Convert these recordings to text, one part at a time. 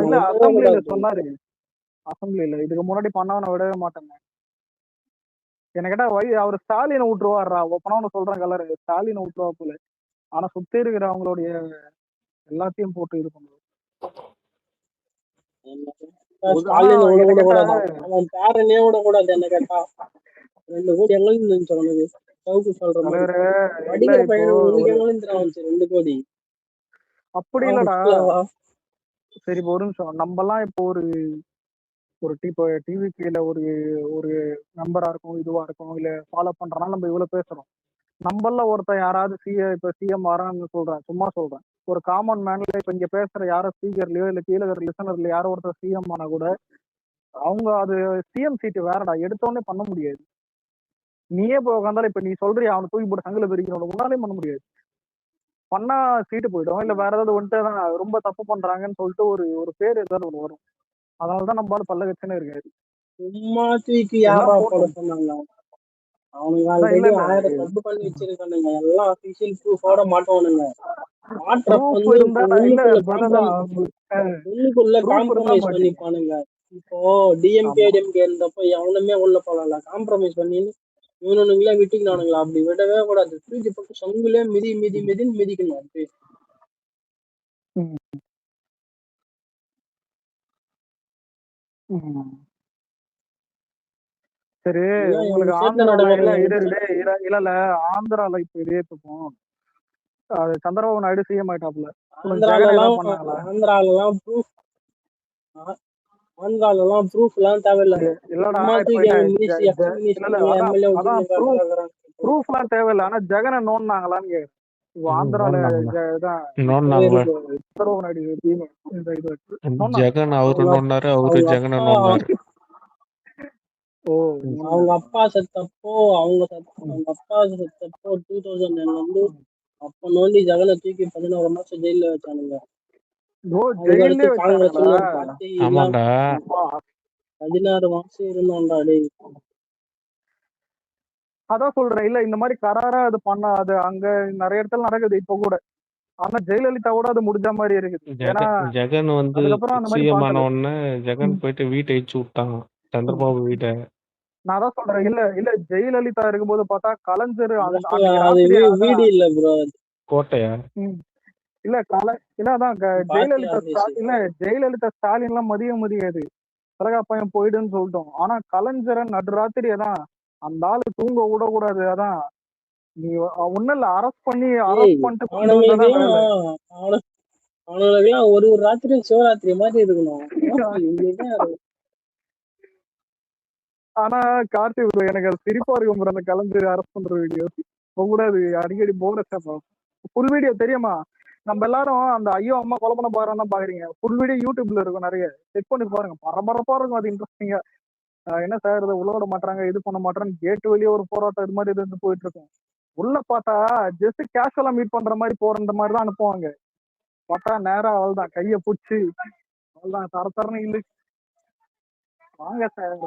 இல்ல அசம்பிளில சொன்னாரு. அசம்பிளில இதுக்கு முன்னாடி பண்ணவன விடவே மாட்டேங்க. என்ன கேட்டா அவர் ஸ்டாலினை விட்டுருவாரா ஒப்பனவனு சொல்றேன் கலரு ஸ்டாலினை விட்டுருவா போல. ஆனா சுத்தி இருக்கிற அவங்களுடைய எல்லாத்தையும் போட்டு இது பண்ணுவாரு. அவன் பேரனே விட கூடாது என்ன கேட்டா. 2 கோடி எங்களுக்கு சொன்னது சவுக்கு சொல்ற மாதிரி படிக்கிற பையனை உங்களுக்கு எங்களுக்கு வந்துச்சு 2 கோடி. அப்படி இல்லடா. சரி ஒரு நிமிஷம் நம்ம எல்லாம் இப்போ ஒரு டிவில ஒரு நம்பரா இருக்கும் இதுவா இருக்கும் இல்ல ஃபாலோ பண்றதுனால நம்ம இவ்வளவு பேசுறோம். நம்மள ஒருத்தன் யாராவது இப்ப சிஎம் வரான்னு சொல்றேன் சும்மா சொல்றேன். ஒரு காமன் மேன்ல இப்ப இங்க பேசுற யாரோ ஸ்பீக்கர்லயோ இல்ல கீழே லிசனர்ல யாரோ ஒருத்தர் சிஎம் ஆனா கூட அவங்க அது சிஎம் சீட்டு வேறடா எடுத்தோடனே பண்ண முடியாது. நீயே போய் உட்காந்தாலும் இப்ப நீ சொல்றியா அவனை தூக்கி போட்டு சங்கில பிரிக்கணும் உன்னாலே பண்ண முடியாது. பண்ணா சீட்டு போயிடும் இல்ல வேற ஏதாவது வந்துட்டு ரொம்ப தப்பு பண்றாங்கன்னு சொல்லிட்டு ஒரு பேர் ஏதாவது ஒண்ணு வரும். அதனாலதான் நம்மளால பல்ல கட்சின்னு இருக்காது. சும்மா தூக்கி யாரா போட சொன்னாங்க. அவனுங்க ஆல்ரெடி 1000 தப்பு பண்ணி வச்சிருக்கானுங்க. எல்லாம் அபிஷியல் ப்ரூஃபோட மாட்டோனுங்க. உள்ளுக்குள்ள காம்ப்ரமைஸ் பண்ணிப்பானுங்க. இப்போ டிஎம்கே இருந்தப்போ எவனுமே உள்ள போகல. காம்ப்ரமைஸ் பண்ணி இவனுங்களே விட்டுக்கினானுங்களா? அப்படி விடவே கூடாது. தூக்கி போட்டு சங்குலே மிதின்னு மிதிக்கணும். அப்படி சரி உங்களுக்கு இல்ல ஆந்திரால இப்ப இதே துப்போம் சந்திரபாபு நாயுடு சிஎம் ஆயிட்டாப்ல. ஆந்திராலலாம் ப்ரூஃப் எல்லாம் தேவையில்லை. ப்ரூஃப் எல்லாம் தேவையில்லை. ஆனா ஜெகனை நோண்டாங்களான்னு கேக்குறேன். ஆந்திரால சந்திரபாபு நாயுடு ஜெகன் அவரு நோண்டாரு அவரு ஜெகனை நோண்டாரு. அவங்க அப்பா செத்தப்போ அவங்க அப்பா செத்தப்போ 2009 வந்து அப்ப நோண்டி ஜெகனை தூக்கி 11 மாசம் ஜெயில வச்சானுங்க. 16 மாசம் இருந்தான்டா. அதான் சொல்றேன் இல்ல இந்த மாதிரி கராரா அது பண்ண அது அங்க நிறைய இடத்துல நடக்குது இப்ப கூட. ஆனா ஜெயலலிதா கூட அது முடிஞ்ச மாதிரி இருக்குது. ஜெகன் வந்து சிஎம் ஆன உடனே ஜெகன் போயிட்டு வீட்டை இடிச்சு விட்டாங்க சந்திரபாபு வீட்டை. நான் தான் சொல்றேன் இல்ல ஜெயலலிதா இருக்கும்போது பார்த்தா கலைஞர் வீடு இல்ல ப்ரோ கோட்டையா இல்ல இல்லதான் ஜெயலலிதா ஸ்டாலின் எல்லாம் மதியாது பையன் போயிடுன்னு சொல்லிட்டோம். ஆனா கலைஞரை நடுராத்திரியே தான் அந்த ஆளு தூங்க விட கூடாது. அதான் நீ ஒண்ணும் இல்ல அரெஸ்ட் பண்ணிட்டு அவனுக்கெல்லாம் ஒரு ராத்திரி சிவராத்திரி மாதிரி இருக்கணும். ஆனா கார்த்தி எனக்கு அது சிரிப்பா இருக்கும் அந்த கலைஞர் அரெஸ்ட் பண்ற வீடியோ கூட அது அடிக்கடி போனஸ் ஃபுல் வீடியோ தெரியுமா? நம்ம எல்லாரும் அந்த ஐயோ அம்மா கொலை பண்ண பாக்குறோம் தான் பாக்குறீங்க. ஃபுல் வீடியோ யூடியூப்ல இருக்கும் நிறைய செக் பண்ணி பாருங்க. பரபரப்பா இருக்கும். அது இன்ட்ரெஸ்டிங்கா என்ன சார் இதை உள்ள விட மாட்டாங்க இது பண்ண மாட்டேன்னு கேட்டு வெளியே ஒரு போராட்டம் இது மாதிரி இருந்து போயிட்டு இருக்கும். உள்ள பார்த்தா ஜஸ்ட் கேஷுவலா மீட் பண்ற மாதிரி போற மாதிரி தான் அனுப்புவாங்க. பார்த்தா நேரம் அவள்தான் கைய பிடிச்சி அவள்தான் தரத்தரன்னு இல்லை வாங்க சார்.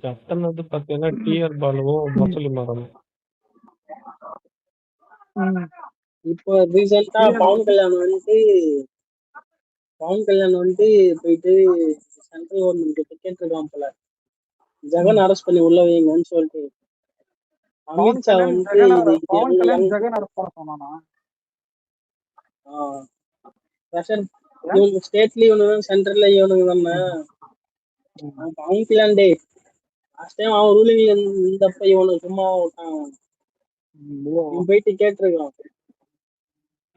கட்டணது பாத்தீங்கன்னா டிஆர் பாலுவும் மசூலி மரம். இப்போ ரீசெண்டா பவன் கல்யாணம் வந்து போயிட்டு சென்ட்ரல் கவர்மெண்ட் கேட்டிருக்கான் போல ஜெகன் அரெஸ்ட் பண்ணி உள்ள வைங்கன்னு சொல்லிட்டு. அமித்ஷா வந்து ஸ்டேட்ல இவனுங்க சென்ட்ரல்ல இவனுங்க தானே. பவன் கல்யாண் டே லாஸ்ட் டைம் அவன் ரூலிங்ல இருந்தப்ப இவனுக்கு சும்மா போயிட்டு கேட்டிருக்கான்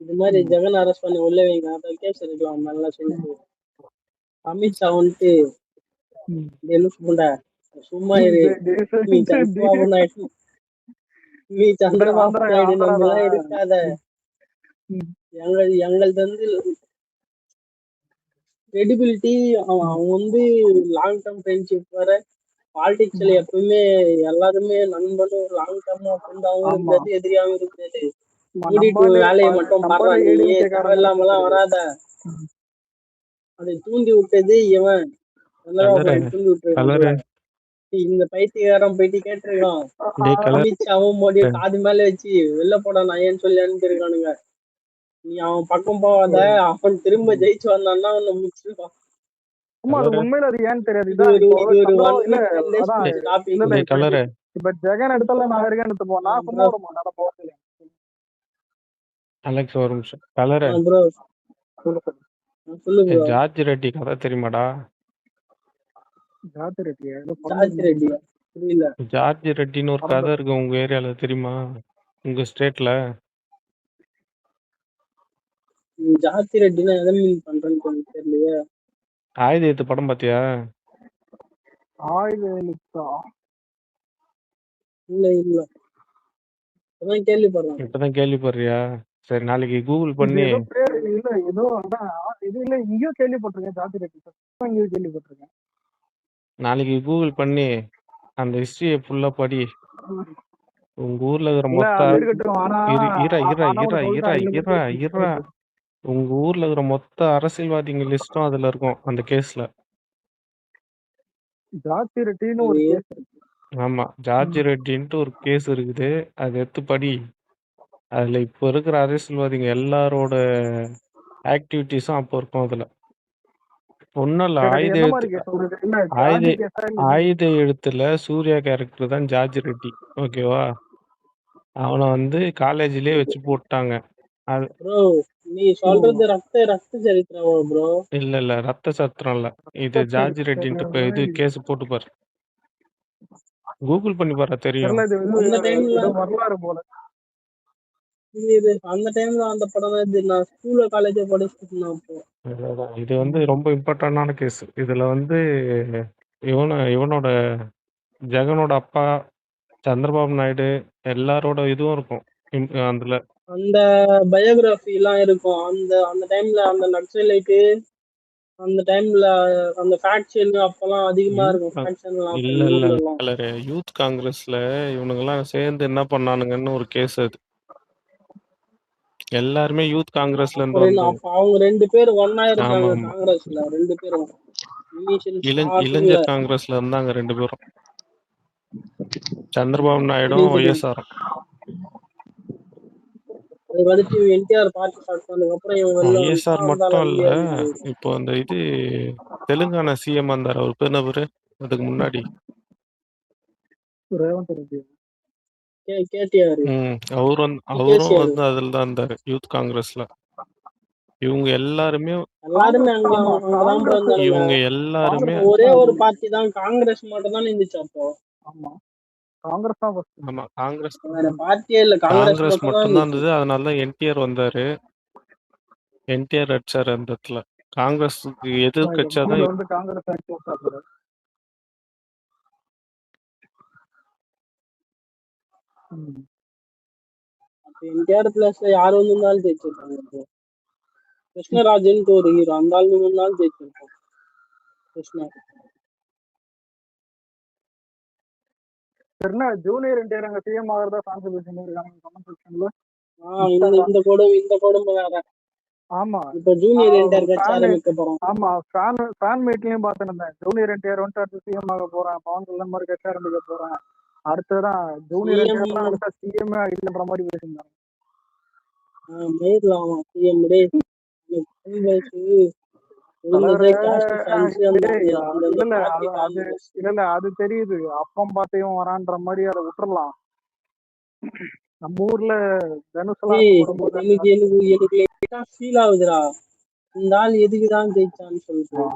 இது மாதிரி ஜெகன் அரெஸ்ட் பண்ணி உள்ள வைங்க அதை கேஸ் எடுக்கலாம் நல்லா சொல்லிட்டு. அமித்ஷா வந்துட்டு என்ன சொல்ற சும்மா இரு நீ சந்திரபாபு நாயுடு நம்மளாம் இருக்காத எங்களது வந்து கிரெடிபிலிட்டி. அவன் வந்து லாங் டேர்ம் ஃப்ரெண்ட்ஷிப் வர பாலிடிக்ஸ்ல எப்பவுமே எல்லாருமே நண்பனும் லாங் டேர்மா ஃப்ரெண்டாவும் இருக்கிறது எதிரியாவும் இருக்கிறது. மூடிட்டு வேலையை மட்டும் பாடுறா நீ தேவையில்லாமலாம் வராத. அதை தூண்டி விட்டது இவன் தூண்டி விட்டுருக்கான். இந்த பைத்தியக்காரன் போயிட்டு கேட்டிருக்கான் அமித்ஷாவும் மோடியும் காது மேல வச்சு வெளில போட நான் ஏன்னு சொல்லி அனுப்பியிருக்கானுங்க. நீ அவன் பக்கம் போகாத, அவன் திரும்ப ஜெயிச்சு வந்தான்னா உன்னை முடிச்சிருவான். ஆமா அது உண்மையில அது ஏன்னு தெரியாது. இது இதான் ஒரு இப்போ இது ஒரு சந்திரபாபு 1 இல்ல வீக் அதான் ஸ்பீச் இல்ல டாபிக். இல்ல இப்ப கலரு இப்ப ஜெகன் இடத்துல நான் இருக்கேன்னு எடுத்துப்போம், நான் சும்மா ப்ரோ விட மாட்டேன் போகல. அலெக்ஸ் ஒரு நிமிஷம். கலரு ப்ரோ சொல்லு ப்ரோ. ஜார்ஜ் ரெட்டி கதை தெரியுமாடா? ஜாதி ரெட்டியா ஏதோ ஜார்ஜ் படம் ரெட்டியா? புரியல. ஜார்ஜ் ரெட்டின்னு ஒரு கதை இருக்கு உங்க ஏரியால, தெரியுமா? உங்க ஸ்டேட்ல ஜார்ஜ் ரெட்டினா எதை மீன் பண்றேன்னு எனக்கு தெரியலையே. ஆயுத எழுத்து படம் பாத்தியா? ஆயுத எழுத்தா? இல்ல இல்ல, அதான் கேள்விப்படுறேன். இப்பதான் கேள்விப்படுறியா? சரி, நாளைக்கு கூகுள் இது பண்ணி ஏதோ பேர் இல்ல ஏதோ அதான் இது இல்ல இங்கேயோ கேள்விப்பட்டிருக்கேன் ஜாதி ரெட்டி, இங்கேயோ கேள்விப்பட்டிருக்கேன். நாளைக்கு கூகுள் பண்ணி அந்த ஹிஸ்டரியை ஃபுல்லா படி. உங்க ஊர்ல இருக்கிற இல்ல மொத்த அது இருக்கட்டும். ஆனா ஆனா ஒண்ணு சொல்லிட்டேன், இதுல இருந்து உங்க ஊர்ல இருக்கிற மொத்த அரசியல்வாதிங்க லிஸ்டும் அதுல இருக்கும் அந்த கேஸ்ல. ஜாதி ரெட்டின்னு ஒரு கேஸ் இருக்கு. ஆமா, ஜார்ஜ் ரெட்டின்ட்டு ஒரு கேஸ் இருக்குது, அதை எடுத்து படி. அதுல இப்ப இருக்கிற அரசியல்வாதிங்க எல்லாரோட ஆக்டிவிட்டிஸும் அப்போ இருக்கும் அதுல. ஒன்னும் இல்ல, சரி, அது ஆயுத எந்த மாதிரி எழுத்து கேஸ் உங்களுக்கு? இல்ல ஆயுத ஜாதி கேஸா இல்ல ஆயுத எழுத்துல சூர்யா கேரக்டர் தான் ஜார்ஜ் ரெட்டி, ஓகேவா? அவனை வந்து காலேஜ்லயே வச்சு போட்டாங்க. அது ப்ரோ நீ சொல்றது ரத்த சரித்திரமா ப்ரோ? இல்ல ரத்த சத்திரம் இல்ல, இது ஜார்ஜ் ரெட்டின்ட்டு இது கேஸ் போட்டு பாரு, கூகுள் பண்ணி பாரு, தெரியும். தெரியல. இது அந்த டைம்ல ஏதோ வரலாறு போல. இது அந்த டைம்ல அந்த படம் தான் இது. நான் ஸ்கூல்ல காலேஜ் படிச்சுட்டு இருந்தேன் அப்போ. இது வந்து ரொம்ப இம்பார்ட்டன்டான கேஸ். இதுல வந்து இவனோட ஜெகனோட அப்பா சந்திரபாபு நாயுடு எல்லாரோட இதுவும் இருக்கும் அதுல. அந்த பயோகிராஃபி எல்லாம் இருக்கும். அந்த அந்த டைம்ல அந்த நக்சலைட்டு அந்த டைம்ல அந்த ஃபேக்ஷன் அப்பெல்லாம் அதிகமா இருக்கும். ஃபேக்ஷன் இல்ல யூத் காங்கிரஸ்ல இவனுங்கெல்லாம் சேர்ந்து என்ன பண்ணானுங்கன்னு ஒரு கேஸ் அது. எல்லாருமே யூத் காங்கிரஸ்ல இருந்து வந்தவங்க. அவங்க 2 பேரும் ஒண்ணா இருக்காங்க காங்கிரஸ்ல. 2 பேரும் இளைஞர் காங்கிரஸ்ல இருந்தாங்க 2 பேரும், சந்திரபாபு நாயுடும் ஒய்எஸ்ஆர். அதுக்கடுத்து என்டிஆர் பார்ட்டி ஸ்டார்ட் பண்ணதுக்கு அப்புறம் இவங்க வெளில ஒய்எஸ்ஆர் மட்டும் இல்ல, இப்போ அந்த இது தெலுங்கானா சிஎம் வந்தார், அவர் பேர் என்ன பேரு அதுக்கு முன்னாடி? ரேவந்த் ரெட்டி. கேடிஆர். அவரும் வந்து அதுல தான் இருந்தாரு, யூத் காங்கிரஸ்ல. இவங்க எல்லாருமே இவங்க எல்லாருமே ஒரே ஒரு பார்ட்டி தான், காங்கிரஸ் மட்டும் தான் இருந்துச்சு அப்போ. ஆமா காங்கிரஸ் தான் ஃபர்ஸ்ட். ஆமா காங்கிரஸ் பார்ட்டியே இல்ல, காங்கிரஸ் மட்டும் தான் இருந்தது. அதனால தான் என்டிஆர் வந்தாரு, என்டிஆர் அடிச்சாரு அந்த இடத்துல. காங்கிரஸுக்கு எதிர்க்கட்சியா தான் வந்து காங்கிரஸ் ஆக்டிவ். என்டிஆர் பிளஸ்ல யார் வந்திருந்தாலும் ஜெயிச்சிருக்காங்க. கிருஷ்ணராஜன் ஒரு ஹீரோ, அந்த ஆள் இருந்தாலும் ஜெயிச்சிருக்கோம். கிருஷ்ணா சரிண்ணா, ஜூனியர் என்டிஆர் அங்க சிஎம் ஆகிறதா கான்ட்ரிபியூஷன் இருக்காங்க கமெண்ட் செக்ஷன்ல. இந்த கொடுமை வேற. ஆமா இப்ப ஜூனியர் என்டிஆர் கட்சி ஆரம்பிக்க போறோம். ஆமா ஃபேன் மீட்லயும் பார்த்துருந்தேன், ஜூனியர் என்டிஆர் வந்து அடுத்து சிஎம் ஆக போறேன், பவன் கல்யாண் மாதிரி கட்சி ஆரம்பிக்க போறேன், அடுத்ததான் ஜூனியர் என்டிஆர் அடுத்த சிஎம் இல்லைன்ற மாதிரி பேசியிருந்தாங்க. இல்ல அது தெரியுது, அப்பம் பார்த்தையும் வரான்ற மாதிரி அதை விட்டுறலாம். நம்ம ஊர்ல ஃபீல் ஆகுதுடா, இந்த ஆள் எதுக்குதான் ஜெயிச்சான்னு சொல்லிட்டு.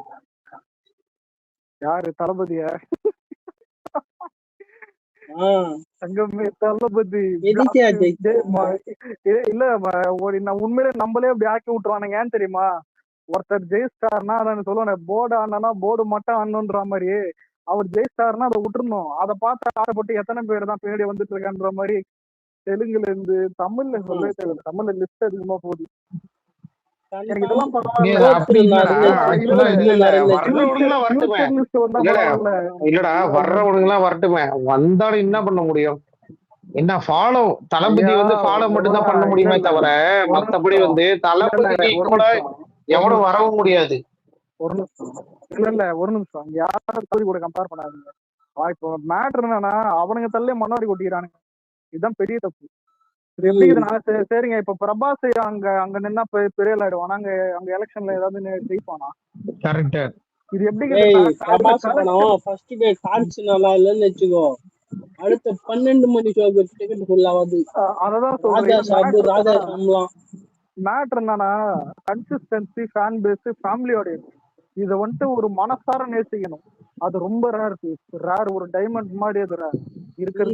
யாரு தளபதியா? தங்கமே தளபதி இல்ல உண்மையிலே நம்மளே அப்படி ஆக்கி விட்டுருவானுங்க. ஏன் தெரியுமா? ஒருத்தர் ஜெயிஸ்டார்னா அதை சொல்லுவானே, போர்டு ஆனா போர்டு மட்டும் ஆடணுன்ற மாதிரி, அவர் ஜெயிஸ்டார்னா அதை விட்டுருணும். அதை பார்த்து ஆசைப்பட்டு எத்தனை பேர் தான் பின்னாடி வந்துட்டு இருக்கான்ற மாதிரி. தெலுங்குல இருந்து தமிழ்ல சொல்லவே தெரியல, தமிழ்ல லிஸ்ட் அதிகமா போகுது. எனக்கு இதெல்லாம் இல்லடா, வர்றவனுங்கெல்லாம் வரட்டுமே, வந்தாலும் என்ன பண்ண முடியும்? என்ன ஃபாலோ, தளபதி வந்து ஃபாலோ மட்டும் தான் பண்ண முடியுமே தவிர மத்தபடி வந்து தளபதி கூட எவனும் வரவும் முடியாது. ஒரு நிமிஷம் யாரும் கூட கம்பேர் பண்ணாதீங்க. இப்போ மேட்டர் என்னன்னா, அவனுங்க தள்ளே மண்ணாடி கொட்டிக்கிறானுங்க. இதுதான் பெரிய தப்பு. இது எப்படி இருக்குதுன்னா சரிங்க இப்ப பிரபாஸ் அங்க அங்க நின்னா பெரிய ஆயிடுவான் அங்க அங்க எலெக்ஷன்ல ஏதாவது ஜெயிப்பானா? கரெக்ட். இது எப்படி பிரபாஸ் படம் ஃபர்ஸ்ட் டே காட்சி நல்லா இல்லைன்னு வச்சுக்கோ, அடுத்த 12 மணி ஷோக்கு டிக்கெட் ஃபுல் ஆகாது. அததான் ராஜா சாப் ராஜா சாம்லாம் மேட்ரு என்னன்னா consistency, fan base, family audience இதை வந்துட்டு ஒரு மனசார நேசிக்கணும். அது ரொம்ப ரேர் ஒரு டைமண்ட் மாதிரி அது ரேர் இருக்கிறது.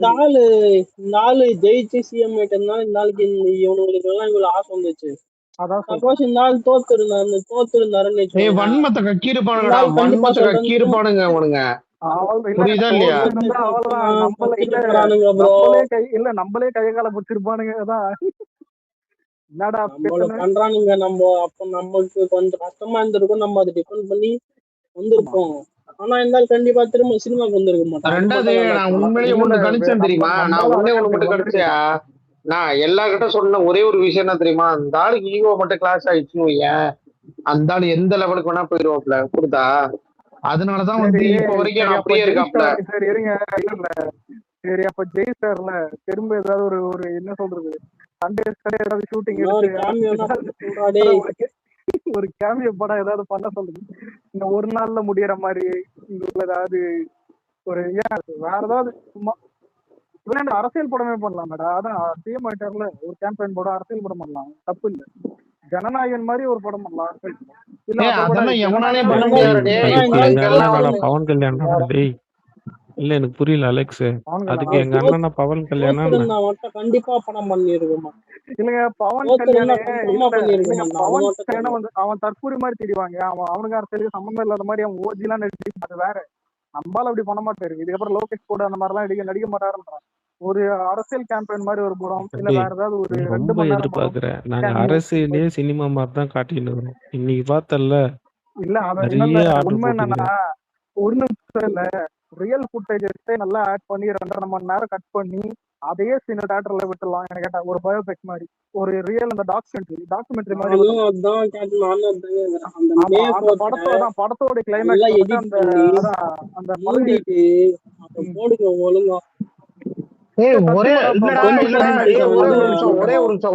இந்த ஆளு ஜெயிச்சு சிஎம் ஆயிட்டதுனால இந்த ஆளுக்கு இவனுங்களுக்கு எல்லாம் இவ்வளவு ஆசை வந்துச்சு. அதான் சப்போஸ் இந்த ஆள் தோத்துருந்தாருன்னு வன்மத்தை கக்கிருப்பானுங்கடா, வன்மத்தை கக்கிருப்பானுங்க அவனுங்க. புரியுதா இல்லையா? நம்மளே கைய கால பிடிச்சிருப்பானுங்க. அதான் என்னடா பண்றானுங்க. நம்ம அப்ப நமக்கு கொஞ்சம் கஷ்டமா இருந்திருக்கும், நம்ம அதை டிபெண்ட் பண்ணி வந்திருப்போம். ஆனா இருந்தாலும் கண்டிப்பா திரும்ப சினிமாக்கு வந்திருக்க மாட்டேன். ரெண்டாவது நான் உண்மையிலேயே ஒண்ணு கணிச்சேன் தெரியுமா? நான் ஒண்ணே ஒண்ணு மட்டும் கணிச்சியா, நான் எல்லார்கிட்ட சொன்ன ஒரே ஒரு விஷயம் என்ன தெரியுமா, அந்த ஆளுக்கு ஈகோ மட்டும் கிளாஸ் ஆயிடுச்சுன்னு ஏன் அந்த ஆளு எந்த லெவலுக்கு வேணா போயிடுவாப்ல கொடுத்தா. அதனாலதான் வந்து இப்ப வரைக்கும் அப்படியே இருக்காப்ல. சரி இருங்க, இல்ல சரி அப்ப ஜெய் சார்ல திரும்ப ஏதாவது ஒரு ஒரு என்ன சொல்றது சண்டே ஏதாவது ஷூட்டிங் ஒரு கேமியோ படம் ஏதாவது பண்ண சொல்லுங்க. இந்த ஒரு நாள்ல முடியற மாதிரி ஏதாவது ஒரு வேற ஏதாவது சும்மா அரசியல் படமே பண்ணலாம் மேடா. அதான் சிஎம் ஆயிட்டார்ல, ஒரு கேம்பெயின் படம் அரசியல் படம் பண்ணலாம், தப்பு இல்ல. ஜனநாயகன் மாதிரி ஒரு படம் பண்ணலாம். பவன் கல்யாண் இல்ல எனக்கு புரியல அலெக்ஸ், அதுக்கு எங்க அண்ணனா பவன் கல்யாணம் கண்டிப்பா படம் பண்ணிருக்கோம். இல்லங்க பவன் கல்யாணம் வந்து அவன் தற்கூரி மாதிரி தெரிவாங்க. அவனுக்கு அரசியலுக்கு சம்பந்தம் இல்லாத மாதிரி அவன் ஓஜி எல்லாம் நடிச்சு அது வேற. நம்மளால அப்படி பண்ண மாட்டாரு. இதுக்கப்புறம் லோகேஷ் கூட அந்த மாதிரி எல்லாம் நடிக்க மாட்டாருன்றான். ஒரு அரசியல் கேம்பெயின் மாதிரி ஒரு படம் இல்ல வேற ஏதாவது ஒரு 2 மணி நேரம் எதிர்பார்க்கிறேன். நாங்க அரசியலே சினிமா மாதிரி தான் காட்டிட்டு இருக்கோம். இன்னைக்கு பார்த்தல இல்ல உண்மை என்னன்னா ஒரு நிமிஷம் இல்ல ரியல் ஃபுட்டேஜ் எடுத்து நல்லா ஆட் பண்ணி 2.5 மணி நேரம் கட் பண்ணி அதையே சின்ன தியேட்டர்ல விட்டுலாம். எனக்கு கேட்டா ஒரு பயோபிக் மாதிரி ஒரு ரியல் அந்த டாக்குமெண்ட்ரி மாதிரி படத்தோட கிளைமேக்ஸ் அந்த ஒழுங்கா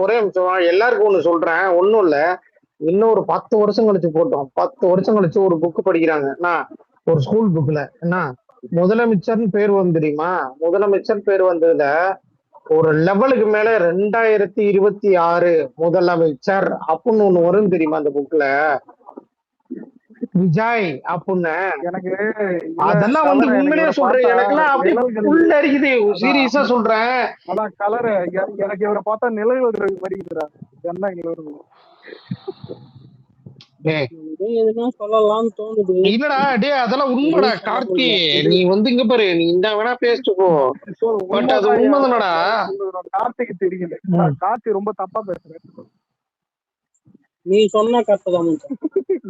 ஒரே நிமிஷம் எல்லாருக்கும் ஒண்ணு சொல்றேன். ஒண்ணும் இல்ல, இன்னும் ஒரு 10 வருஷம் கழிச்சு போட்டோம். 10 வருஷம் கழிச்சு ஒரு புக் படிக்கிறாங்க ஒரு ஸ்கூல் புக்ல என்ன முதலமைச்சர்னு பேர் வந்து தெரியுமா? முதலமைச்சர் பேர் வந்ததுல ஒரு லெவலுக்கு மேல 2026 முதலமைச்சர் அப்படின்னு ஒண்ணு வரும் தெரியுமா அந்த புக்ல, விஜய் அப்படின்னு. எனக்கு அதெல்லாம் வந்து உண்மையிலேயே சொல்றேன், எனக்குலாம் அப்படி உள்ள இருக்குது, சீரியஸா சொல்றேன். அதான் கலர் எனக்கு இவரை பார்த்தா நிழல்கள் வருகிறார். என்ன இல்லடா டே அதெல்லாம் உண்மைடா கார்த்தி. நீ வந்து இங்க பாரு, நீ இந்த வேணா பேசிட்டு போ, பட் அது உண்மைதானடா. கார்த்திக்கு தெரியல, கார்த்தி ரொம்ப தப்பா பேசுற. நீ சொன்னா கரெக்ட்,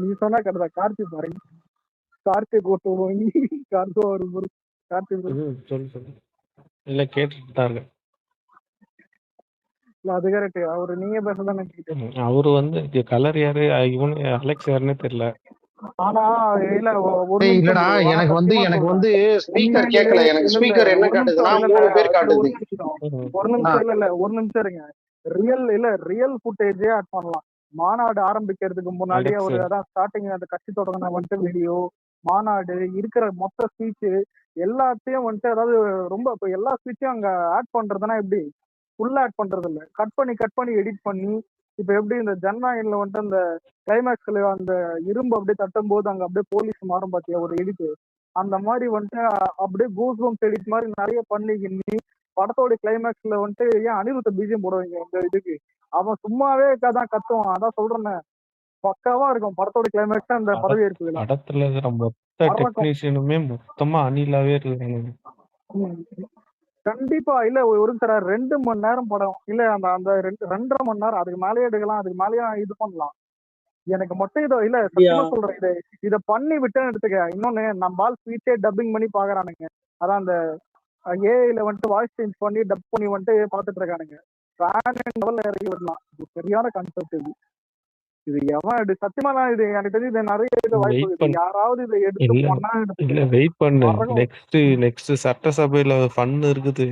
நீ சொன்னா கரெக்ட். கார்த்தி பாருங்க, கார்த்தி கோட்டோ கார்த்தோ ஒரு கார்த்தி சொல்லு இல்ல கேட்டுட்டு தான் இருக்கேன். அது கரெக்ட். அவரு நீங்க பேசதானே கேட்டேன். அவரு வந்து கலர் யாரு இவனு அலெக்ஸ் யாருன்னே தெரியல. ஆனா இல்ல இல்லடா எனக்கு வந்து ஸ்பீக்கர் கேட்கல. எனக்கு ஸ்பீக்கர் என்ன காட்டுதுன்னா 3 பேர் காட்டுது. ஒரு நிமிஷம் இல்ல ஒரு நிமிஷம் இருங்க. ரியல் ஃபுட்டேஜே ஆட் பண்ணலாம். மாநாடு ஆரம்பிக்கிறதுக்கு முன்னாடியே ஒரு அதான் ஸ்டார்டிங் அந்த கட்சி தொடங்கின வந்துட்டு வீடியோ, மாநாடு இருக்கிற மொத்த ஸ்பீச் எல்லாத்தையும் வந்துட்டு அதாவது ரொம்ப எல்லா ஸ்பீச்சையும் அங்க ஆட் பண்றதுன்னா எப்படி ஃபுல்லா ஆட் பண்றது இல்ல, கட் பண்ணி எடிட் பண்ணி. இப்ப எப்படி இந்த ஜனநாயகன்ல வந்துட்டு அந்த கிளைமேக்ஸ்ல அந்த இரும்பு அப்படியே தட்டும் போது அங்க அப்படியே போலீஸ் மாறும் பாத்தியா ஒரு எடிட், அந்த மாதிரி வந்துட்டு அப்படியே கூஸ்பம்ஸ் எடிட் மாதிரி நிறைய பண்ணி படத்தோட கிளைமேக்ஸ்ல வந்துட்டு ஏன் அனிருத்த பிஜிஎம் போடுவாங்க இந்த இதுக்கு? அவன் சும்மாவே தான் கத்துவான். அதான் சொல்றேன், பக்காவா இருக்கும் படத்தோட கிளைமேக்ஸ். அந்த பதவி ஏற்பு படத்துல இருக்கிற மொத்த டெக்னீஷியனுமே மொத்தமா அணிலாவே இருக்காங்க. கண்டிப்பா இல்ல ஒரு 2 மணி நேரம் படம் இல்ல அந்த அந்த 2.5 மணி நேரம் அதுக்கு மேலேயே எடுக்கலாம், அதுக்கு மேலேயே இது பண்ணலாம். எனக்கு மட்டும் இதோ இல்ல சத்தியமா சொல்றேன், இத பண்ணி விட்டேன்னு எடுத்துக்க. இன்னொன்னு நம்ம ஆள் ஸ்பீச்சே டப்பிங் பண்ணி பாக்குறானுங்க. அதான் அந்த ஏஐல வந்துட்டு வாய்ஸ் சேஞ்ச் பண்ணி டப் பண்ணி வந்துட்டு பாத்துட்டு இருக்கானுங்க. இறக்கி விடலாம். சரியான கான்செப்ட் இது எவன் சத்தியமா இது எனக்கு தெரிஞ்சு நிறைய வாய்ப்பு. யாராவது இதை எடுத்து இல்ல வெயிட் பண்ணு, நெக்ஸ்ட் சட்டசபையில ஃபன் இருக்குது.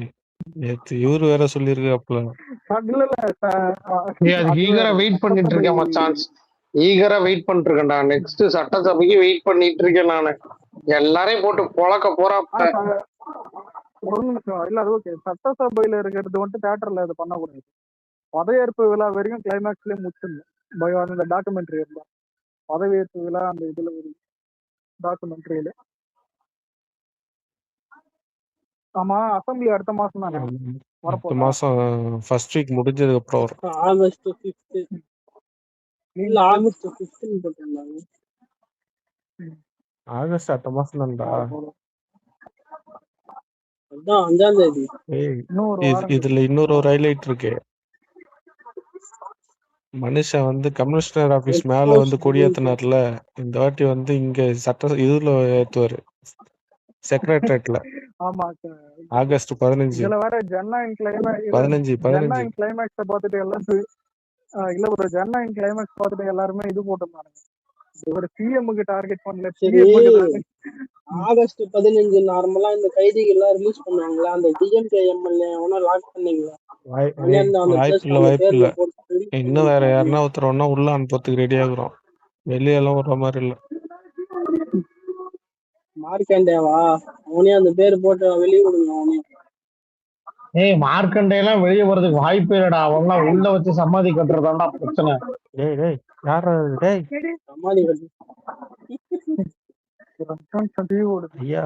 நேத்து இவரு வேற சொல்லியிருக்காப்புல. இல்ல இல்ல அதுக்கு அது ஈகரா வேற வெயிட் பண்ணிட்டு சட்டசபை இருக்கேன் மச்சான். ஈகரா வெயிட் பண்ணிட்டு இருக்கேன்டா. நெக்ஸ்ட் சட்டசபைக்கு வெயிட் பண்ணிட்டு இருக்கேன் நானு. எல்லாரையும் போட்டு பொழக்க போறாப்ல. ஒரு நிமிஷம் இல்ல அது ஓகே. சட்டசபையில இருக்கிறது வந்துட்டு தியேட்டர்ல இது பண்ணக்கூடாது. பதவியேற்பு விழா வரைக்கும் கிளைமேக்ஸ்லயே முடிச்சிடணும். அந்த டாக்குமெண்ட்ரி இருந்தா பதவியேற்பு விழா அந்த இதுல ஒரு டாக்குமெண்ட்ரியில. ஆமா அசம்பிளி அடுத்த மாசம் தானே அடுத்த வரப்போதா? மாசம் ஃபர்ஸ்ட் வீக் முடிஞ்சதுக்கு அப்புறம் வரும். ஆகஸ்ட் 5th இல்ல ஆகஸ்ட் 5th போட்டிருந்தாங்க. ஆகஸ்ட் அடுத்த மாசம் தான்டா. அதான் 5ஆம் தேதி. இன்னொரு வாரம் இதுல இன்னொரு ஒரு ஹைலைட் இருக்கு. மனுஷன் வந்து கமிஷனர் ஆபீஸ் மேல வந்து கொடியேத்தினார்ல, இந்த வாட்டி வந்து இங்க சட்ட இதுல ஏத்துவாரு செக்ரட்டரியேட்ல. ஆமா ஆகஸ்ட் 15. இதுல வேற ஜனநாயகம் 15 ஜனநாயகம் கிளைமேக்ஸ பார்த்துட்டு எல்லாம் இல்ல ஒரு ஜனநாயகம் கிளைமேக்ஸ் பார்த்துட்டு எல்லாருமே இது போட்டிருந்தாங்க. ஒரு சிஎம்க்கு டார்கெட் பண்ணல. ஆகஸ்ட் 15 நார்மலா இந்த கைதிகள் எல்லாம் ரிலீஸ் பண்ணுவாங்களா, அந்த டிஎம்கே எம்எல்ஏ அவனா லாக் பண்ணீங்களா? வாய்ப்பில்ல. இன்னும் வேற யாருன்னா ஒருத்தரவனா உள்ள அனுப்புறதுக்கு ரெடி ஆகுறோம். வெளியெல்லாம் விடுற மாதிரி இல்ல. மார்க்கண்டேவா அவனே அந்த பேரு போட்டு வெளியே விடுங்க அவனே. மார்க்கண்டேலாம் வெளியே வர்றதுக்கு வாய்ப்பே இல்லடா. அவங்களாம் உள்ள வச்சு சமாதி கட்டுறதாண்டா பிரச்சனை. சமாதி கட்டு ஐயா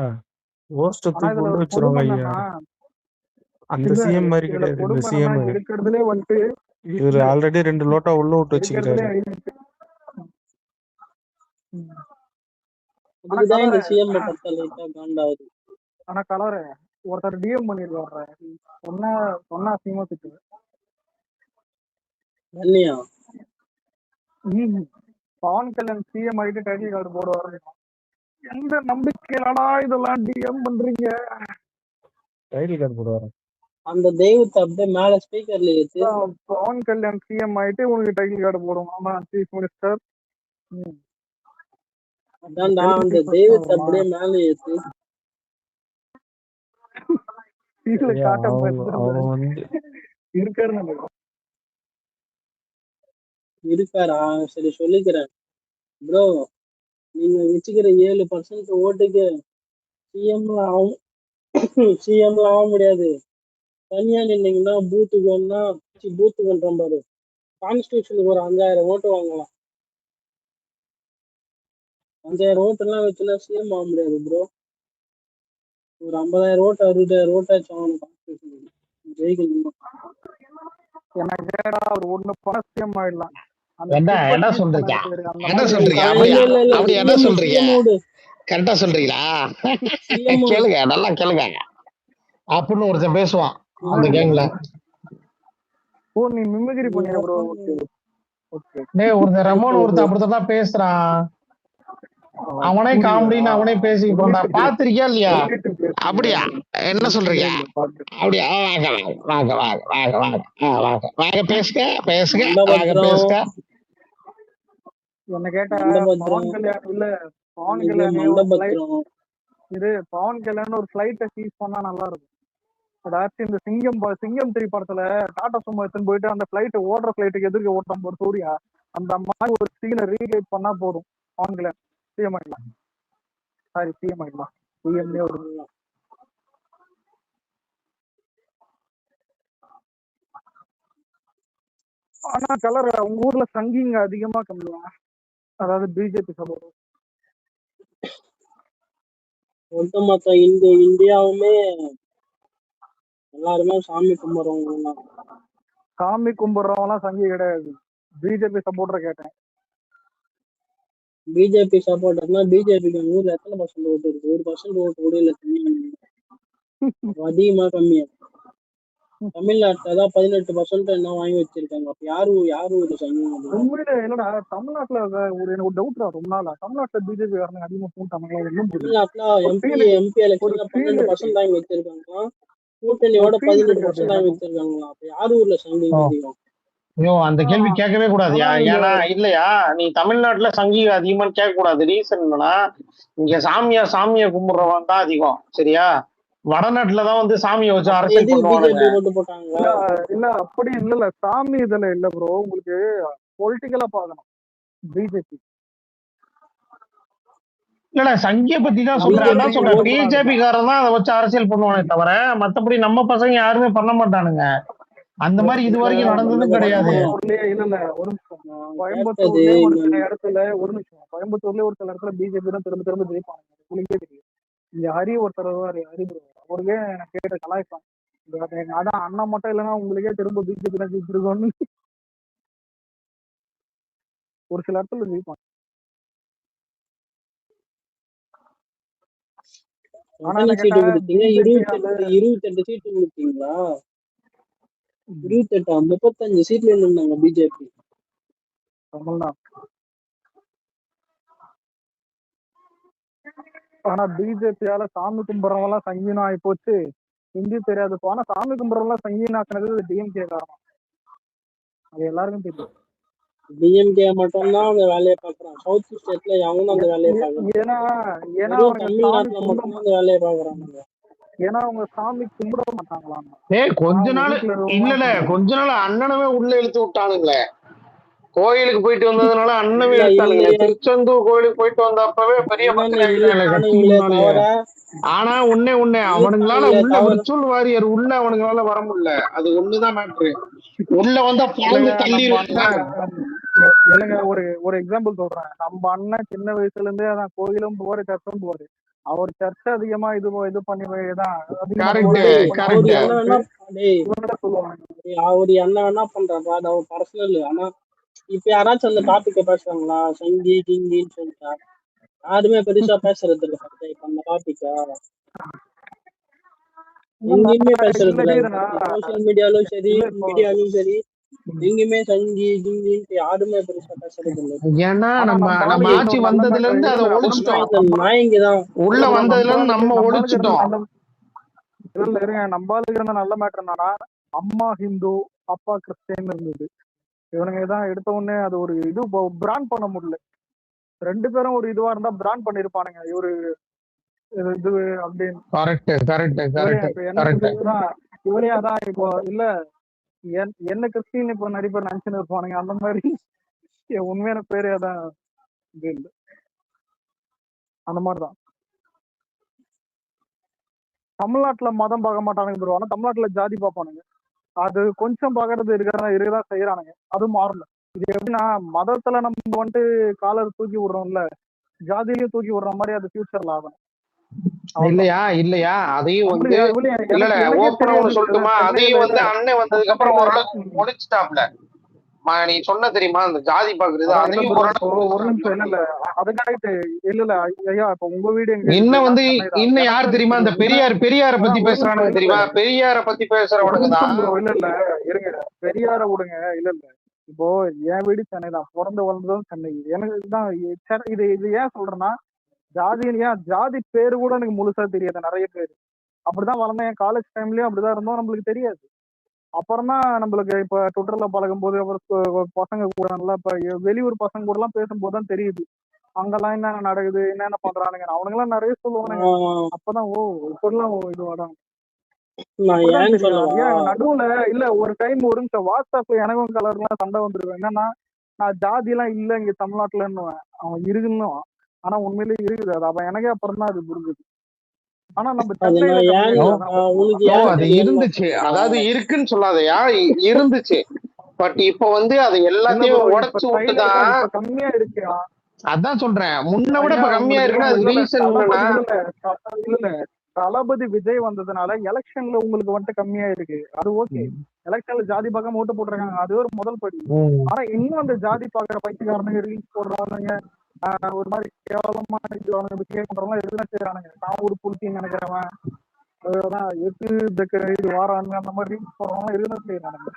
ஓஸ்டத்துக்கு உள்ள வச்சிருவாங்க ஐயா. அந்த சிஎம் மாதிரி கிடையாது இந்த சிஎம். இருக்கிறதுலே வந்துட்டு இவரு ஆல்ரெடி 2 லோட்டா உள்ள விட்டு வச்சுக்கிறாரு. ஆனா கலர் ஒருத்தர் டிஎம் பண்ணிருக்காரு. சொன்னா சினிமா திட்டு பவன் கல்யாண் சிஎம் ஆகிட்டு டைட்டில் கார்டு போடுவாரு. எந்த நம்பிக்கையிலடா இதெல்லாம் டிஎம் பண்றீங்க? டைட்டில் கார்டு போடுவாரு. அந்த தெய்வத்தை அப்படியே மேல ஸ்பீக்கர்ல ஏத்து பவன் கல்யாண் சிஎம் ஆயிட்டு உனக்கு டைட்டில் கார்டு போடுவோம். ஆமா சீஃப் மினிஸ்டர். அதான்டா அந்த தெய்வத்தை அப்படியே மேல ஏத்து இருக்காரா? சரி சொல்லிக்கிறேன் ப்ரோ. நீங்க வச்சுக்கிற 7% ஓட்டுக்கு சிஎம் ஆக முடியாது. தனியா நின்னீங்கன்னா பூத்துக்கு பண்றோம் பாரு, கான்ஸ்டியூஷனுக்கு ஒரு 5000 ஓட்டு வாங்கலாம். 5000 ஓட்டு எல்லாம் வச்சுலாம் சிஎம் ஆக முடியாது ப்ரோ. ஒரு 50,000 ஓட்டு 60,000 ஓட்டாச்சும் ஆகணும் கான்ஸ்டியூஷனுக்கு ஜெயிக்கணும். என்ன சொல்றீங்க? என்ன சொல்றீங்க? கரெக்டா சொல்றீங்களா? கேளுங்க, நல்லா கேளுங்க அப்படின்னு ஒருத்தன் பேசுவான் அந்த கேங்ல. ஒருத்தன் ரமோன் ஒருத்தன் அப்படித்தான் பேசுறான். அவனே காமெடின்னு அவனே பேசிக்கிட்டு இருந்தா. பாத்திருக்கியா இல்லையா? அப்படியா? என்ன சொல்றீங்க? அப்படியா? வாங்க வாங்க வாங்க வாங்க வாங்க வாங்க வாங்க வாங்க பேசுங்க பேசுங்க வாங்க பேசுங்க. என்ன கேட்டா பவன் கல்யாண் இல்ல பவன் கல்யாண் பவன் கல்யாண் ஒரு ஃபிளைட்டை சீஸ் பண்ணா நல்லா இருக்கும். அதாச்சும் இந்த சிங்கம் 3 படத்துல டாடா சும்மா எடுத்துன்னு போயிட்டு அந்த ஃபிளைட் ஓடுற ஃபிளைட்டுக்கு எதிர்க்க ஓட்டம் ஒரு சூர்யா, அந்த மாதிரி ஒரு சீனை ரீக்ரியேட் பண்ணா போதும். பவன் கல்யாண் சிஎம் ஆயிடலாம். சாரி சிஎம் ஆயிடலாம். சிஎம்ஏ ஒரு ஆனா கலர் உங்க ஊர்ல சங்கிங்க அதிகமா கம்மியா? அதாவது பிஜேபி சப்போர்ட் ஒட்டுமொத்த இந்தியாவுமே எல்லாருமே சாமி கும்பிடுறவங்க. சாமி கும்பிடுறவங்கலாம் சங்கி கிடையாது. பிஜேபி சப்போர்ட்டர் கேட்டேன். பிஜேபி சப்போர்ட்டர்னா பிஜேபிக்கு ஊர்ல எத்தனை % ஓட்டு இருக்கு? 1% ஓட்டு கூட இல்ல. அதிகமா கம்மியா தமிழ்நாட்டுல தான் 18% என்ன வாங்கி வச்சிருக்காங்க. அப்ப யாரு ஒரு சங்கம்? உண்மையில என்னடா தமிழ்நாட்டுல எனக்கு ஒரு டவுட் ரொம்ப நாளா தமிழ்நாட்டுல பிஜேபி காரங்க அதிகமா கூட்டாங்க. தமிழ்நாட்டுல எம்பி எலெக்ஷன்ல 12% வாங்கி வச்சிருக்காங்க. கூட்டணியோட 18% வாங்கி வச்சிருக்காங்களா? அப்ப யாரு ஊர்ல சங்கம் அதிகம்? ஐயோ அந்த கேள்வி கேட்கவே கூடாதுயா. ஏன்னா இல்லையா நீ தமிழ்நாட்டுல சங்கி அதிகமான்னு கேட்க கூடாது. ரீசன் என்னன்னா இங்க சாமியை கும்பிடுறவன் தான் அதிகம். சரியா? வடநாட்டுலதான் வந்து சாமியை வச்சு அப்ப அரசியல் எதுக்கு பண்ணுவானுங்க. பிஜேபி ஓட்டு போட்டாங்களா? இல்ல அப்படி இல்ல சாமி இதுல இல்ல ப்ரோ, உங்களுக்கு பொலிட்டிக்கலா பாக்கணும் பிஜேபி. இல்ல சங்கிய பத்தி தான் BJP சொல்றேன். அதான் சொல்றேன், ஓட்டு பிஜேபி காரன் தான் அதை வச்சு அரசியல் பண்ணுவானே தவிர மத்தபடி நம்ம பசங்க யாருமே பண்ண மாட்டானுங்க. அந்த மாதிரி இது வரைக்கும் நடந்ததும் கிடையாது. கோயம்புத்தூர்லயே இல்ல ஒரு நிமிஷம், நான் கேட்டது கோயம்புத்தூர்லயே ஒரு சில இடத்துல ஒரு நிமிஷம், கோயம்புத்தூர்லயே ஒரு சில இடத்துல பிஜேபி தான் திரும்ப திரும்ப ஜெயிப்பாங்க. உங்களுக்கே தெரியும். இங்க ஹரி ஒருத்தர் ஹரி bro, அவருக்கே எனக்கு கேட்ட கலாய்ப்பாங்க. அதான் அண்ணா மட்டும் இல்லைன்னா உங்களுக்கே திரும்ப பிஜேபி தான் ஜெயிச்சிருக்கோம்னு ஒரு சில இடத்துல ஜெயிப்பாங்க. ஆனா எத்தனை என்ன சீட்டு கேட்டா கொடுத்தீங்க? பிஜேபி 28 சீட்டு கொடுத்தீங்களா? 28 35 சீட்ல இருந்தாங்க பிஜேபி. தமிழ்நாடு. ஆனா பிஜேபியால சாமி கும்பிட்றவங்க எல்லாம் சங்கீனம் ஆகி போச்சு. ஹிந்தி தெரியாது. ஆனா சாமி கும்பிட்றவங்க சங்கீனம் ஆக்குனது டிஎம்கே காரணம். அது எல்லாருக்கும் தெரியும். டிஎம்கே மட்டும்தான் அந்த வேலையை பாக்குறான். சவுத் ஸ்டேட்ல எவனும் அந்த வேலையை பாக்குறான். ஏன்னா ஏன்னா வெறும் அவங்க சாமி தமிழ்நாட்டுல கும்பிட மட்டும்தான் அந்த வேலையை பாக்குறானுங்க. ஏன்னா அவங்க சாமி கும்பிட மாட்டாங்களாம். கொஞ்ச அவங்க நாள் வீட்டுல இல்ல கொஞ்ச நாள் அண்ணனவே உள்ள இழுத்து விட்டானுங்களே. கோயிலுக்கு போயிட்டு வந்ததுனால அண்ணனவே இல்ல இழுத்தானுங்களே. இல்லையே, திருச்செந்தூர் கோயிலுக்கு போயிட்டு வந்தப்பவே பெரிய அண்ணன் பத்திரிகைகளை கட்டி இழுத்தானுங்களே முன்னாலேயே. தவிர ஆனா ஒண்ணே அவனுங்களால இழுத்தானுங்களே உள்ள தவிர விர்ச்சுவல் வாரியர் உள்ள அவனுங்களால வர முடியல. அது ஒண்ணுதான் மேட்ரு. உள்ள வந்தா பாந்து தள்ளிடுவாங்க. இல்லைங்க, ஒரு எக்ஸாம்பிள் சொல்றேன். நம்ம அண்ணன் சின்ன வயசுல இருந்தே அதான் கோயிலும் போவாரு சர்ச்சும் போவாரு. அவர் சர்ச் அதிகமா இது பண்ணி தான் அவரு என்ன வேணா சொல்லுவாங்க. அவரு என்ன வேணா பண்றாரு, அது அவர் பர்சனல். ஆனா இப்ப யாராச்சும் அந்த டாபிக்க பேசுறாங்களா? சங்கி கிங்கின்னு சொல்லிட்டா யாருமே பெருசா பேசுறது இல்ல. இப்ப அந்த டாபிக்கா எங்கேயுமே பேசுறது இல்ல. சோசியல் மீடியாலும் சரி, மீடியாலும் சரி, எங்கேயுமே சங்கி கிங்கின்ட்டு யாருமே பெருசா பேசுறது இல்ல. ஏன்னா நம்ம ஆட்சி வந்ததுல இருந்து அதை ஒழிச்சிட்டோம். நாயங்கதான் உள்ள வந்ததுல இருந்து நம்ம ஒழிச்சிட்டோம். இல்ல இருங்க, நம்மளுக்கு இருந்த நல்ல மேட்டர் என்னன்னா, அம்மா ஹிந்து அப்பா கிறிஸ்டியன் இருந்தது. இவனுங்க தான் எடுத்த உடனே அது ஒரு இது பிராண்ட் பண்ண முடியல. ரெண்டு பேரும் ஒரு இதுவா இருந்தா பிராண்ட் பண்ணிருப்பானுங்க. இவரு இது அப்படின்னு இவரே அதான் இப்போ இல்ல என்ன கிறிஸ்டின் இப்போ நிறைய பேர் நினைச்சுன்னு இருப்பானுங்க. அந்த மாதிரி உண்மையான பேரே அதான் இது இல்லை. அந்த மாதிரிதான் தமிழ்நாட்டுல மதம் பார்க்க மாட்டானுங்க ப்ரோ. ஆனா தமிழ்நாட்டுல ஜாதி பார்ப்பானுங்க. அது கொஞ்சம் பாக்குறது இருக்கதான் செய்யறானுங்க. அதுவும் மாறல. இது எப்படின்னா, மதத்துல நம்ம வந்துட்டு காலர் தூக்கி விடுறோம்ல, ஜாதியிலையும் தூக்கி விடுற மாதிரி அது ஃபியூச்சர்ல ஆகும். இல்லையா அதையும் வந்து இல்ல ஓப்பனா ஒண்ணு சொல்லட்டுமா, அதையும் வந்து அண்ணன் வந்ததுக்கு அப்புறம் ஓரளவுக்கு ஒழிச்சிட்டாப்ல. நீ சொன்ன தெரியுமா அந்த ஜாதி பாக்குறது, அதையும் ஒரு நிமிஷம் இல்ல அது கரெக்ட். இல்ல ஐயா, இப்ப உங்க வீடு இன்னும் வந்து இன்னும் யார் தெரியுமா இந்த பெரியார பத்தி பேசுறானுங்க தெரியுமா? பெரியார பத்தி பேசுறவனுங்க தான். இல்ல இருங்க, பெரியார விடுங்க. இல்ல இப்போ என் வீடு சென்னை தான், பிறந்து வளர்ந்ததும் சென்னை. எனக்கு தான் இது ஏன் சொல்றேன்னா, ஜாதி பேரு கூட எனக்கு முழுசா தெரியாது. நிறைய பேரு அப்படிதான் வளர்ந்தேன். என் காலேஜ் டைம்லயும் அப்படிதான் இருந்தோம். நம்மளுக்கு தெரியாது. அப்புறம் தான் நம்மளுக்கு இப்ப ட்விட்டர்ல பழகும் போது, அப்புறம் பசங்க கூட நல்லா இப்ப வெளியூர் பசங்க கூட எல்லாம் பேசும்போது தான் தெரியுது அங்கெல்லாம் என்னென்ன நடக்குது, என்னென்ன பண்றானுங்க. அவனுங்க எல்லாம் நிறைய சொல்லுவானுங்க. அப்பதான் இப்பெல்லாம் இதுவாதான் நடுவுல இல்ல ஒரு டைம் ஒரு நிமிஷம் வாட்ஸ்அப்ல எனக்கும் கலர்லாம் சண்டை வந்துருவேன். என்னன்னா, நான் ஜாதி எல்லாம் இல்ல இங்க தமிழ்நாட்டுலன்னு அவன் இருக்குன்னு. ஆனா உண்மையிலேயே இருக்குது அது. அப்ப எனக்கே அப்புறம் தான் அது புரிஞ்சுது. ஆனா நம்ம அது இருந்துச்சு, அதாவது இருக்குன்னு சொல்லாதயா, இருந்துச்சு. பட் இப்ப வந்து அது எல்லாத்தையும் உடைச்சு விட்டுதான் கம்மியா இருக்கு. அதான் சொல்றேன், முன்ன விட இப்ப கம்மியா இருக்குன்னா அது ரீசன் இல்ல தளபதி விஜய் வந்ததுனால எலெக்ஷன்ல உங்களுக்கு வந்துட்டு கம்மியா இருக்கு. அது ஓகே, எலெக்ஷன்ல ஜாதி பார்க்காம ஓட்டு போட்டுருக்காங்க, அது ஒரு முதல் படி. ஆனா இன்னும் அந்த ஜாதி பாக்குற பைத்தியக்காரனுங்க ரீல்ஸ் போடுறானுங்க, ஒரு மாதிரி கேவலமா பிஹேவ் பண்றவங்க எதுனா செய்யறானுங்க. நான் ஒரு புலித்தின்னு நினைக்கிறவன் இது வாரானுங்க, அந்த மாதிரி ரீல்ஸ் போடுறவங்க எதுனா செய்யறானுங்க.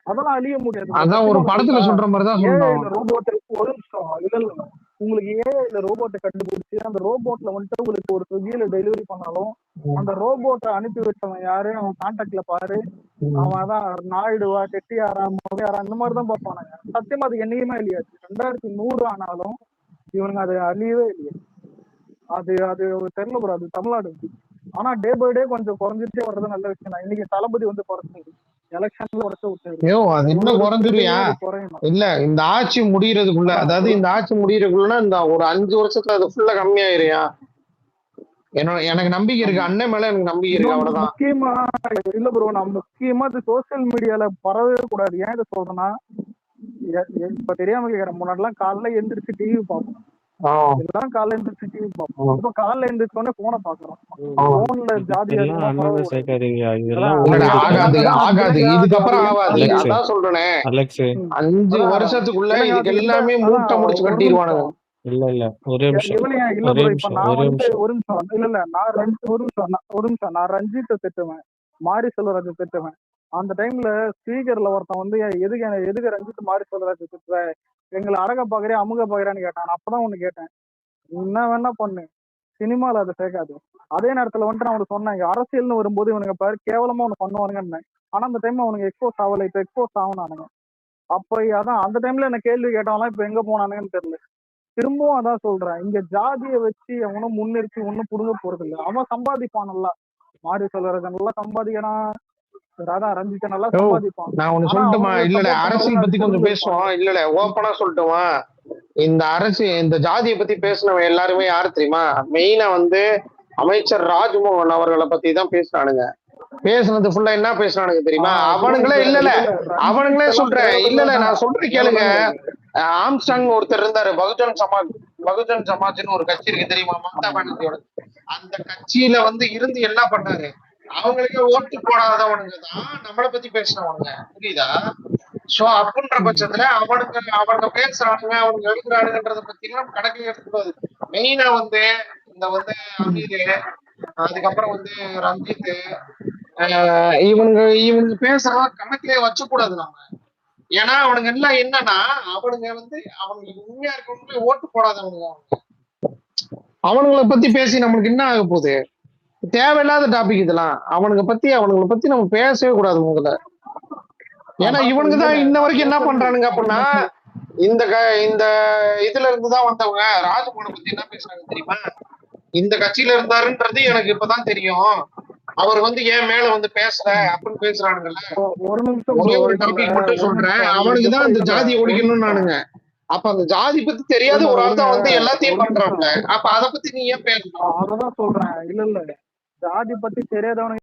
அதெல்லாம் அழிய முடியாது. அதான் ஒரு படத்துல சொல்ற மாதிரிதான் ரோபோட் ஒரு நிமிஷம் இல்ல உங்களுக்கு ஏஐல ரோபோட்டை கண்டுபிடிச்சு அந்த ரோபோட்ல வந்துட்டு உங்களுக்கு ஒரு ஸ்விக்கியில டெலிவரி பண்ணாலும் அந்த ரோபோட்டை அனுப்பி வச்சவன் யாரு, அவன் கான்டாக்ட்ல பாரு, அவன் தான் நாயுடுவா கெட்டியாரா மொழியாரா இந்த மாதிரிதான் பார்ப்பானுங்க. சத்தியமா அது என்னைக்குமே அழியாது. 2100 ஆனாலும் இவனுங்க அது அழியவே இல்லையா. அது தெரியல ப்ரோ. அது தமிழ்நாடு ஆனா டே பை டே கொஞ்சம் குறைஞ்சிட்டே வர்றது நல்ல விஷயம் தான். இன்னைக்கு தளபதி வந்து குறைச்சாரு, எலெக்ஷன்ல குறைச்சு விட்டாரு. ஐயோ அது இன்னும் ஒரு குறைஞ்சிருயா? திருப்பியும் அது குறையணும். இல்ல இந்த ஆட்சி முடியறதுக்குள்ள, அதான் அதாவது இந்த ஆட்சி முடியறதுக்குள்ள இந்த ஒரு 5 வருஷத்துல அது ஃபுல்லா கம்மியாயிருயா. எனக்கு நம்பிக்கை இருக்கு, ஆமா. அண்ணன் மேல எனக்கு நம்பிக்கை இருக்கு, இன்னொன்னு அவ்வளவுதான். முக்கியமா இல்ல ப்ரோ, நான் முக்கியமா இது சோசியல் மீடியால பரவவே கூடாது. ஏன் இதை சொல்றேன்னா, இப்ப தெரியாம கேக்குறேன், முன்னாடிலாம் காலைல எந்திரிச்சு டிவி பார்ப்போம், எல்லாரும் காலைல எந்திரிச்சு டிவி பார்ப்போம். இப்ப காலைல எந்திரிச்ச உடனே போனை பாக்குறோம். போன்ல ஜாதி இதெல்லாம் அதிகமா அண்ணாந்து பரவக்கூடாது. சேர்க்காதீங்க. இதெல்லாம் அதான் இல்லடா, உங்களுக்கு ஆகாது அதான் ஆகாது, விலங்கா இதுக்கப்புறம் ஜாதி ஆகாது. அலெக்ஸ் அதான் சொல்றேனே, அலெக்ஸ் 5 அதான் வருஷத்துக்குள்ள இல்லைங்க, இதுக்கு அது எந்த எல்லாமே மூட்டை அதான் முடிச்சு ஒரு கட்டிடுவானுங்க. நிமிஷம் இல்ல ஒரே நிமிஷம் இல்லையா இல்ல ஒரே ப்ரோ. இப்ப நிமிஷம் நான் ஒரே வந்து நிமிஷம் ஒரு நிமிஷம் இல்ல நான் ரஞ்சித்தை திட்டுவேன், மாரி செல்வராஜை திட்டுவேன். அந்த டைம்ல ஸ்பீக்கர்ல ஒருத்தன் வந்து எதுக்கு ரஞ்சித் மாரி செல்வராஜை திட்டுற, எங்களை அடக பாக்குறியா அமுக பாக்குறான்னு கேட்டான். அப்பதான் ஒண்ணு கேட்டேன், என்ன வேணா பண்ணு, சினிமால அதை சேர்க்காது. அதே நேரத்துல வந்துட்டு நான் அவனுக்கு சொன்னேன், அரசியல்னு வரும்போது இவனுங்க பாரு கேவலமா ஒண்ணு பண்ணுவானுங்கன்னு. ஆனா அந்த டைம் அவனுக்கு எக்ஸ்போஸ் ஆகல, இப்ப எக்ஸ்போஸ் ஆகணானுங்க. அப்ப அதான் அந்த டைம்ல என்ன கேள்வி கேட்டவங்களாம் இப்ப எங்க போனானுங்கன்னு தெரியல. திரும்பவும் அதான் சொல்றேன், இங்க ஜாதியை வச்சு அவனும் முன்னிறுத்தி ஒண்ணும் புடுங்க போறது இல்லை. அவன் சம்பாதிப்பான் நல்லா, மாரி செல்வராஜன் நல்லா சம்பாதிக்கிறான், அதான் ரஞ்சித்தை நல்லா சம்பாதிப்பான். நான் ஒண்ணு ஆனா சொல்லட்டுமா? அவனுக்கு இல்ல சப்போர்ட் அரசியல் பத்தி கொஞ்சம் பண்ணவங்க பேசுவோம். இருப்பாங்க. இல்ல ஓப்பனா சொல்லட்டுமா? இந்த ஜாதியை பத்தி பேசினவன் எல்லாருமே யாரு தெரியுமா? மெயினா வந்து அமைச்சர் ராஜ்மோகன் அவர்களை பத்தி தான் பேசினானுங்க. பேசுனது ஃபுல்லா என்ன பேசினானுங்க தெரியுமா? அவனுங்களே இல்ல அவனுங்களே சொல்றேன், இல்ல நான் சொல்றேன் கேளுங்க. ஆம்ஸ்டாங் ஒருத்தர் இருந்தாரு, பகுஜன் சமாஜ்னு ஒரு கட்சி இருக்கு தெரியுமா, மம்தா பானர்ஜியோட. அந்த கட்சியில வந்து இருந்து என்ன பண்ணாரு, அவங்களுக்கே ஓட்டு போடாதவனுங்க தான் நம்மளை பத்தி பேசினவனுங்க, புரியுதா? சோ அப்படின்ற பட்சத்துல அவங்க பேசுறானுங்க, அவங்க எழுதுறானுங்கன்றத பத்தி எல்லாம் கணக்கில் எடுத்துக்கூடாது. மெயினா வந்து இந்த வந்து அமீர், அதுக்கப்புறம் வந்து ரஞ்சித், இவனுங்க பேசுறதா கணக்கிலே வச்ச கூடாது நம்ம. ஏன்னா அவனுங்க எல்லாம் என்னன்னா, அவனுங்களுக்கு உண்மையா இருக்கவங்களே ஓட்டு போடாதவனுங்க. அவனுங்களை பத்தி பேசி நம்மளுக்கு என்ன ஆக போகுது? தேவையில்லாத டாபிக் இதெல்லாம். அவனுங்களை பத்தி நம்ம பேசவே கூடாது முதல்ல. ஏன்னா இவனுக்கு தான் இன்ன வரைக்கும் என்ன பண்றானுங்க அப்படின்னா, இந்த இதுல இருந்துதான் வந்தவங்க. ராஜ்மோகனை பத்தி என்ன பேசுறாங்க தெரியுமா? இந்த கட்சியில இருந்தாருன்றது எனக்கு இப்பதான் தெரியும், அவர் வந்து ஏன் மேல வந்து பேசல அப்படின்னு பேசுறானுங்கல்ல. ஒரே ஒரு டாபிக் மட்டும் சொல்றேன், அவனுக்குதான் அந்த ஜாதியை ஒழிக்கணும்னு நானுங்க. அப்ப அந்த ஜாதி பத்தி தெரியாத ஒரு ஆள் தான் வந்து எல்லாத்தையும் பண்றாங்க. அப்ப அத பத்தி நீ ஏன் பேசணும்? அததான் சொல்றேன். இல்ல ஜாதி பத்தி தெரியாதவனுங்க